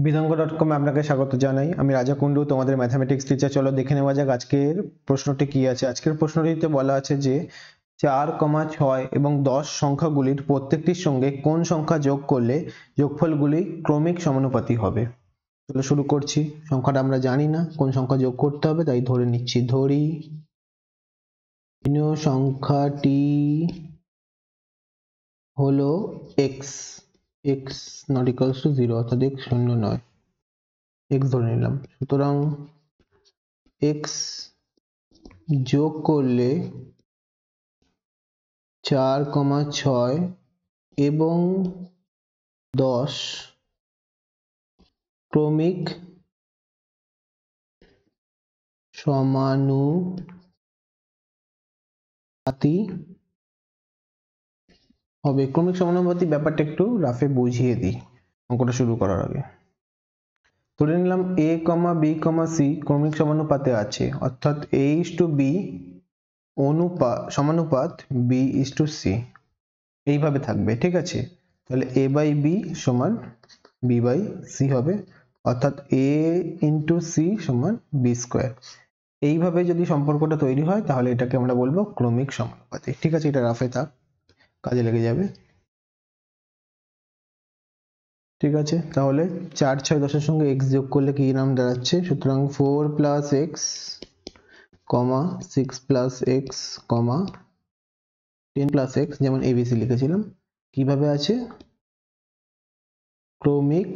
বিদঙ্গ.com আপনাকে স্বাগত জানাই। আমি রাজা কুন্ডু, তোমাদের ম্যাথমেটিক্স টিচার। চলো দেখে নেওয়া যাক আজকের প্রশ্নটি কি আছে। আজকের প্রশ্নটিতে বলা আছে যে 4, 6 এবং 10 সংখ্যাগুলির প্রত্যেকটির সঙ্গে কোন সংখ্যা যোগ করলে যোগফলগুলি ক্রমিক সমানুপাতি হবে। চলো শুরু করছি। সংখ্যাটা আমরা জানি না কোন সংখ্যা যোগ করতে হবে, তাই ধরে নিচ্ছি। ধরি সংখ্যাটি হলো x, x not equals to 0, অর্থাৎ x শূন্য নয়, x ধরে নিলাম। সুতরাং x যোগ করলে 4, 6 এবং 10 ক্রমিক সমানুপাতি হবে। ক্রমিক সমানুপাতি ব্যাপারটা একটু রাফে বুঝিয়ে দিই অঙ্কটা শুরু করার আগে। ধরে নিলাম a, b, c ক্রমিক সমানুপাতে আছে, অর্থাৎ a:b সমানুপাত b:c এইভাবে থাকবে, ঠিক আছে। তাহলে a/b সমান b/c হবে, অর্থাৎ a*c সমান b²। এইভাবে যদি সম্পর্কটা তৈরি হয় তাহলে এটাকে আমরা বলবো ক্রমিক সমানুপাতি, ঠিক আছে। এটা রাফে থাক, কাজে লেগে যাবে, ঠিক আছে। তাহলে 4, 6, 10 এর সঙ্গে x যোগ করলে কি নাম দাঁড়াচ্ছে, সুতরাং 4 + x, 6 + x, 10 + x, যেমন abc লিখেছিলাম। কিভাবে আছে, ক্রমিক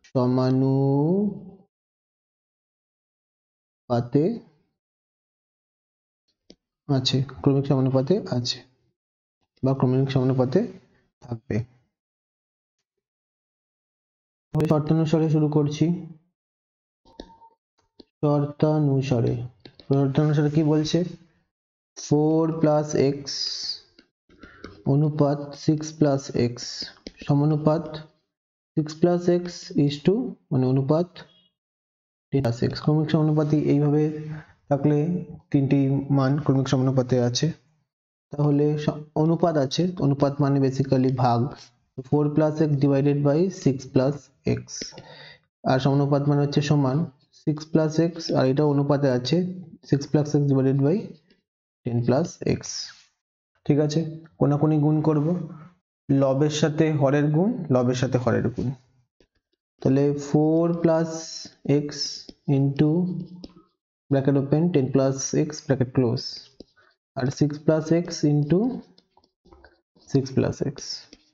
সমানুপাতে আছে, ক্রমিক সমানুপাতে আছে বা ক্রমিক সমানুপাতে থাকবে। শর্তানুসারে শুরু করছি। শর্তানুসারে কি বলছে, 4 + x অনুপাত 6 + x সমানুপাত 6 + x মানে অনুপাত 10 + x। ক্রমিক সমানুপাতি এইভাবে থাকলে তিনটি মান ক্রমিক সমানুপাতে আছে। তাহলে অনুপাত আছে, অনুপাত মানে বেসিক্যালি ভাগ, 4 + x ডিভাইডেড বাই 6 + x, আর সমানুপাত মানে হচ্ছে সমান 6 + x, আর এটা অনুপাতে আছে 6 + x ডিভাইডেড বাই 10 + x, ঠিক আছে। কোনাকুনি গুণ করব, লবের সাথে হরের গুণ, লবের সাথে হরের গুণ। তাহলে 4 + x into bracket open 10 + x bracket close, আর 6 + x ইন্টু 6 + x,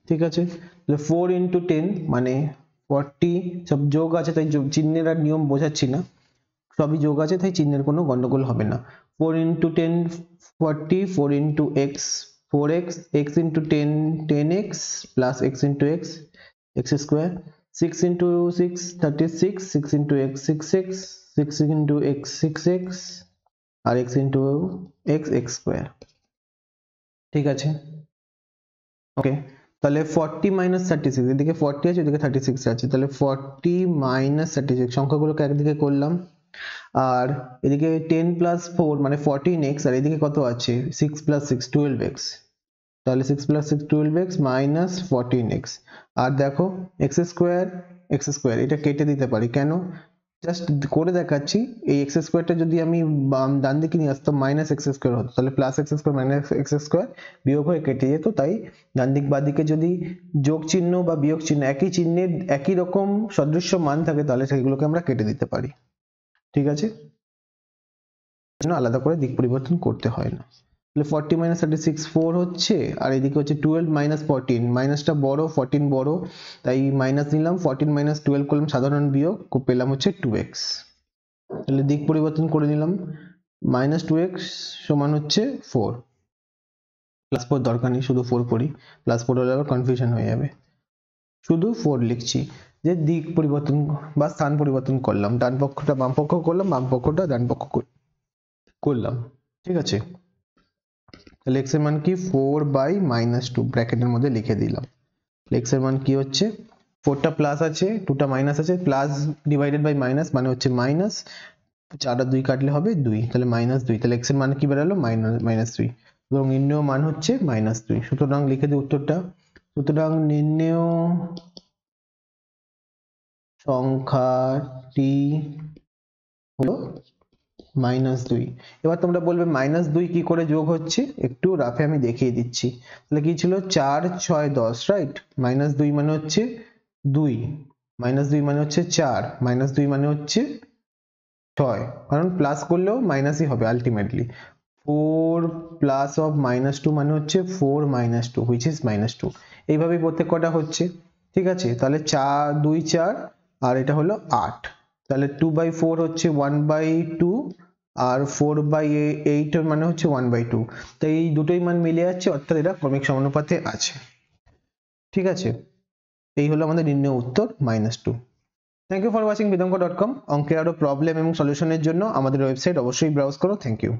ঠিক আছে। তাহলে 4 × 10 মানে 40, সব যোগ আছে তাই চিহ্নের আর নিয়ম বোঝাচ্ছি না, সবই যোগ আছে তাই চিহ্নের কোনো গন্ডগোল হবে না। 4 × 10 40, 4 × x 4x, x × 10 10x plus x × x x square, 6 × 6 36, 6 × x 6x, 6 × x 6x, আর x × x x square, ঠিক আছে। ওকে, তাহলে 40 - 36, এদিকে 40 আছে এদিকে 36 আছে, তাহলে 40 - 36 সংখ্যাগুলোকে একদিকে করলাম, আর এদিকে 10 + 4 মানে 14x, আর এদিকে কত আছে 6 + 6 12x, তাহলে 6 + 6 12x মাইনাস 14x, আর দেখো x স্কোয়ার এটা কেটে দিতে পারি, কেন, জাস্ট করে দেখাচ্ছি। এই x স্কোয়ারটা যদি আমি ডান দিকে নিয়ে আসতাম মাইনাস x স্কোয়ার হতো, তাহলে plus x square minus x square বিয়োগ হয়ে কেটে যেত, তাই ডান দিক বাঁ দিকে যদি যোগ চিহ্ন বা বিয়োগ চিহ্ন একই চিহ্নের একই রকম সদৃশ্য মান থাকে তাহলে সেগুলোকে আমরা কেটে দিতে পারি, ঠিক আছে, আলাদা করে দিক পরিবর্তন করতে হয় না। তাহলে 40 - 36 4 হচ্ছে, আর এদিকে হচ্ছে 12 - 14, মাইনাসটা বড় 14 বড়, তাই মাইনাস নিলাম, 14 - 12 করলাম সাধারণ বিয়োগ, পেলাম হচ্ছে 2x। তাহলে দিক পরিবর্তন করে নিলাম, -2x সমান হচ্ছে 4, +4 দরকার নেই, শুধু 4 করি, +4 হলে আবার কনফিউশন হয়ে যাবে, শুধু 4 লিখছি, যে দিক পরিবর্তন বা স্থান পরিবর্তন করলাম, ডান পক্ষটা বাম পক্ষ করলাম, বাম পক্ষটা ডান পক্ষ করলাম, ঠিক আছে। তাহলে x এর মান কি 4/-2 ব্র্যাকেটের মধ্যে লিখে দিলাম। x এর মান কি হচ্ছে, 4টা প্লাস আছে 2টা মাইনাস আছে, প্লাস ডিভাইডেড বাই মাইনাস মানে হচ্ছে মাইনাস, 4 আর 2 কাটলে হবে 2, তাহলে -2, তাহলে x এর মান কি বেরালো -3, এবং নির্ণেয় মান হচ্ছে -2। সুতরাং লিখে দিই উত্তরটা, সুতরাং নির্ণেয় সংখ্যাটি হলো -2। এবার তোমরা বলবে -2 কি করে যোগ হচ্ছে, একটু রাফে আমি দেখিয়ে দিচ্ছি। তাহলে কি ছিল 4 6 10, রাইট? -2 মানে হচ্ছে 2, -2 মানে হচ্ছে 4, -2 মানে হচ্ছে 6, কারণ প্লাস করলেও মাইনাসই হবে আলটিমেটলি। 4 প্লাস অফ -2 মানে হচ্ছে 4 - 2 which is -2। এইভাবেই প্রত্যেক কটা হচ্ছে, ঠিক আছে? তাহলে 4 2 4 আর এটা হলো 8, তাহলে 2/4 হচ্ছে 1/2 আর 4/8 এর মানে হচ্ছে 1/2। তো এই দুটোই মান মিলে যাচ্ছে, অর্থাৎ এটা ক্রমিক সমানুপাতে আছে, ঠিক আছে? এই হলো আমাদের নির্ণয় উত্তর -2। Thank you for watching vidamko.com। অঙ্কের আরো প্রবলেম এবং সলিউশনের জন্য আমাদের ওয়েবসাইট অবশ্যই ব্রাউজ করো। Thank you.